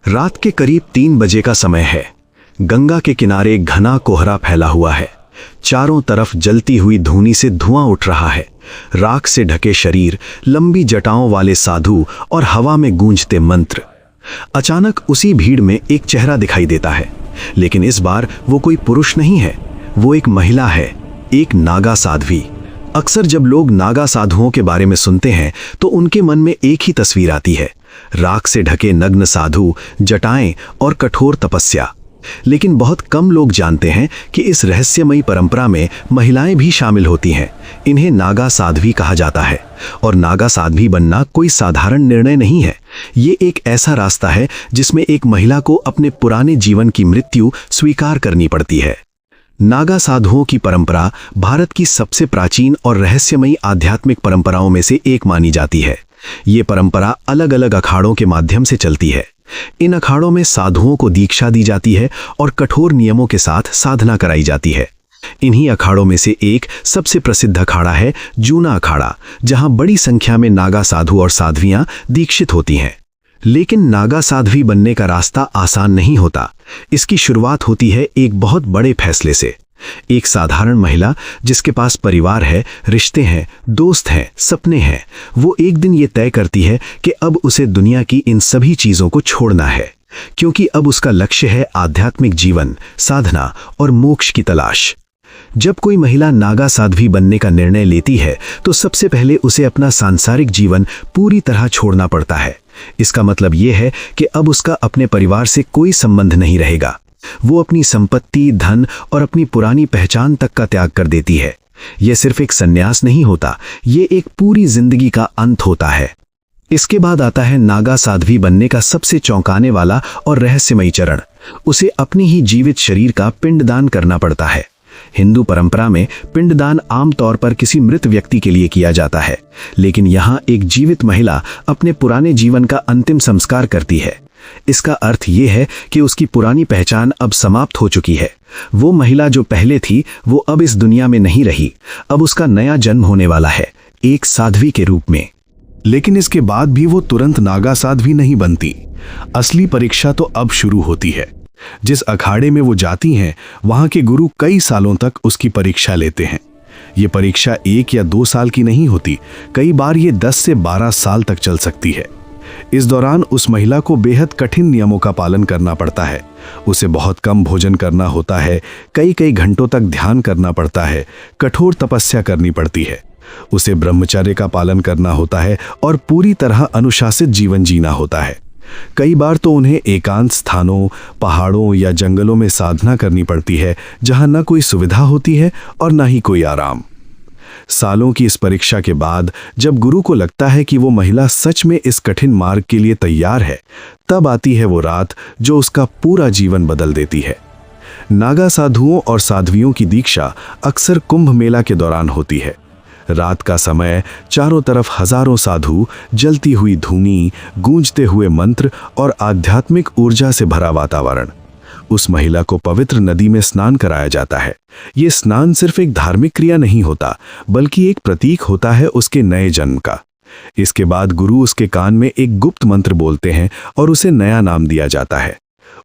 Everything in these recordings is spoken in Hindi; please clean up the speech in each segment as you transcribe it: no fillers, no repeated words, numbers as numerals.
रात के करीब 3 बजे का समय है। गंगा के किनारे घना कोहरा फैला हुआ है। चारों तरफ जलती हुई धूनी से धुआं उठ रहा है। राख से ढके शरीर, लंबी जटाओं वाले साधु और हवा में गूंजते मंत्र। अचानक उसी भीड़ में एक चेहरा दिखाई देता है, लेकिन इस बार वो कोई पुरुष नहीं है, वो एक महिला है, एक नागा साध्वी। अक्सर जब लोग नागा साधुओं के बारे में सुनते हैं तो उनके मन में एक ही तस्वीर आती है, राख से ढके नग्न साधु, जटाएं और कठोर तपस्या। लेकिन बहुत कम लोग जानते हैं कि इस रहस्यमयी परंपरा में महिलाएं भी शामिल होती हैं। इन्हें नागा साध्वी कहा जाता है, और नागा साध्वी बनना कोई साधारण निर्णय नहीं है। ये एक ऐसा रास्ता है जिसमें एक महिला को अपने पुराने जीवन की मृत्यु स्वीकार करनी पड़ती है। नागा साधुओं की परंपरा भारत की सबसे प्राचीन और रहस्यमयी आध्यात्मिक परंपराओं में से एक मानी जाती है। ये परंपरा अलग अलग अखाड़ों के माध्यम से चलती है। इन अखाड़ों में साधुओं को दीक्षा दी जाती है और कठोर नियमों के साथ साधना कराई जाती है। इन्हीं अखाड़ों में से एक सबसे प्रसिद्ध अखाड़ा है जूना अखाड़ा, जहां बड़ी संख्या में नागा साधु और साध्वियां दीक्षित होती हैं। लेकिन नागा साध्वी बनने का रास्ता आसान नहीं होता। इसकी शुरुआत होती है एक बहुत बड़े फैसले से। एक साधारण महिला जिसके पास परिवार है, रिश्ते हैं, दोस्त हैं, सपने हैं, वो एक दिन ये तय करती है कि अब उसे दुनिया की इन सभी चीजों को छोड़ना है, क्योंकि अब उसका लक्ष्य है आध्यात्मिक जीवन, साधना और मोक्ष की तलाश। जब कोई महिला नागा साध्वी बनने का निर्णय लेती है तो सबसे पहले उसे अपना सांसारिक जीवन पूरी तरह छोड़ना पड़ता है। इसका मतलब यह है कि अब उसका अपने परिवार से कोई संबंध नहीं रहेगा। वो अपनी संपत्ति, धन और अपनी पुरानी पहचान तक का त्याग कर देती है। यह सिर्फ एक संन्यास नहीं होता, ये एक पूरी जिंदगी का अंत होता है। इसके बाद आता है नागा साध्वी बनने का सबसे चौंकाने वाला और रहस्यमयी चरण। उसे अपनी ही जीवित शरीर का पिंडदान करना पड़ता है। हिंदू परंपरा में पिंडदान आमतौर पर किसी मृत व्यक्ति के लिए किया जाता है, लेकिन यहाँ एक जीवित महिला अपने पुराने जीवन का अंतिम संस्कार करती है। इसका अर्थ ये है कि उसकी पुरानी पहचान अब समाप्त हो चुकी है। वो महिला जो पहले थी, वो अब इस दुनिया में नहीं रही। अब उसका नया जन्म होने वाला है, एक साध्वी के रूप में। लेकिन इसके बाद भी वो तुरंत नागा साध्वी नहीं बनती। असली परीक्षा तो अब शुरू होती है। जिस अखाड़े में वो जाती हैं, वहां के गुरु कई सालों तक उसकी परीक्षा लेते हैं। ये परीक्षा 1 या 2 साल की नहीं होती, कई बार ये 10 से 12 साल तक चल सकती है। इस दौरान उस महिला को बेहद कठिन नियमों का पालन करना पड़ता है। उसे बहुत कम भोजन करना होता है, कई घंटों तक ध्यान करना पड़ता है, कठोर तपस्या करनी पड़ती है। उसे ब्रह्मचर्य का पालन करना होता है और पूरी तरह अनुशासित जीवन जीना होता है। कई बार तो उन्हें एकांत स्थानों, पहाड़ों या जंगलों में साधना करनी पड़ती है, जहां न कोई सुविधा होती है और न ही कोई आराम। सालों की इस परीक्षा के बाद जब गुरु को लगता है कि वो महिला सच में इस कठिन मार्ग के लिए तैयार है, तब आती है वो रात जो उसका पूरा जीवन बदल देती है। नागा साधुओं और साध्वियों की दीक्षा अक्सर कुंभ मेला के दौरान होती है। रात का समय, चारों तरफ हजारों साधु, जलती हुई धूनी, गूंजते हुए मंत्र और आध्यात्मिक ऊर्जा से भरा वातावरण। उस महिला को पवित्र नदी में स्नान कराया जाता है। ये स्नान सिर्फ एक धार्मिक क्रिया नहीं होता, बल्कि एक प्रतीक होता है उसके नए जन्म का। इसके बाद गुरु उसके कान में एक गुप्त मंत्र बोलते हैं और उसे नया नाम दिया जाता है।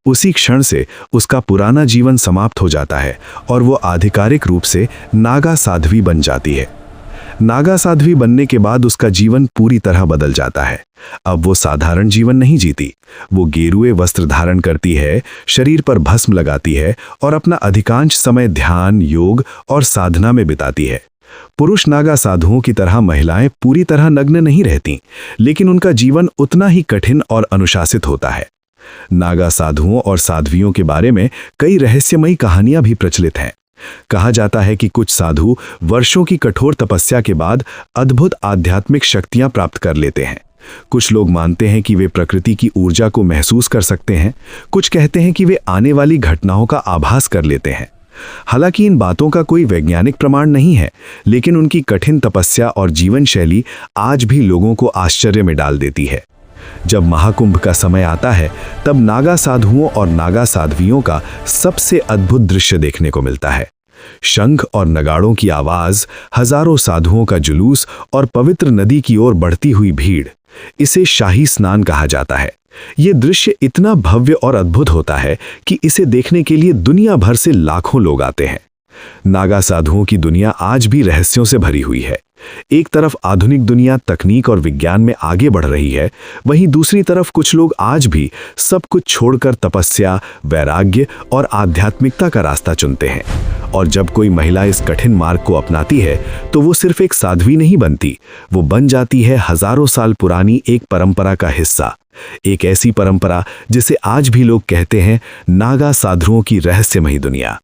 उसी क्षण से उसका पुराना जीवन समाप्त हो जाता है और वो आधिकारिक रूप से नागा साध्वी बन जाती है। नागा साध्वी बनने के बाद उसका जीवन पूरी तरह बदल जाता है। अब वो साधारण जीवन नहीं जीती। वो गेरुए वस्त्र धारण करती है, शरीर पर भस्म लगाती है और अपना अधिकांश समय ध्यान, योग और साधना में बिताती है। पुरुष नागा साधुओं की तरह महिलाएं पूरी तरह नग्न नहीं रहती, लेकिन उनका जीवन उतना ही कठिन और अनुशासित होता है। नागा साधुओं और साध्वियों के बारे में कई रहस्यमयी कहानियां भी प्रचलित हैं। कहा जाता है कि कुछ साधु वर्षों की कठोर तपस्या के बाद अद्भुत आध्यात्मिक शक्तियां प्राप्त कर लेते हैं। कुछ लोग मानते हैं कि वे प्रकृति की ऊर्जा को महसूस कर सकते हैं। कुछ कहते हैं कि वे आने वाली घटनाओं का आभास कर लेते हैं। हालांकि इन बातों का कोई वैज्ञानिक प्रमाण नहीं है, लेकिन उनकी कठिन तपस्या और जीवन शैली आज भी लोगों को आश्चर्य में डाल देती है। जब महाकुंभ का समय आता है, तब नागा साधुओं और नागा साध्वियों का सबसे अद्भुत दृश्य देखने को मिलता है। शंख और नगाड़ों की आवाज, हजारों साधुओं का जुलूस और पवित्र नदी की ओर बढ़ती हुई भीड़। इसे शाही स्नान कहा जाता है। ये दृश्य इतना भव्य और अद्भुत होता है कि इसे देखने के लिए दुनिया भर से लाखों लोग आते हैं। नागा साधुओं की दुनिया आज भी रहस्यों से भरी हुई है। एक तरफ आधुनिक दुनिया तकनीक और विज्ञान में आगे बढ़ रही है, वहीं दूसरी तरफ कुछ लोग आज भी सब कुछ छोड़कर तपस्या, वैराग्य और आध्यात्मिकता का रास्ता चुनते हैं। और जब कोई महिला इस कठिन मार्ग को अपनाती है तो वो सिर्फ एक साध्वी नहीं बनती, वो बन जाती है हजारों साल पुरानी एक परंपरा का हिस्सा। एक ऐसी परंपरा जिसे आज भी लोग कहते हैं नागा साधुओं की रहस्यमयी दुनिया।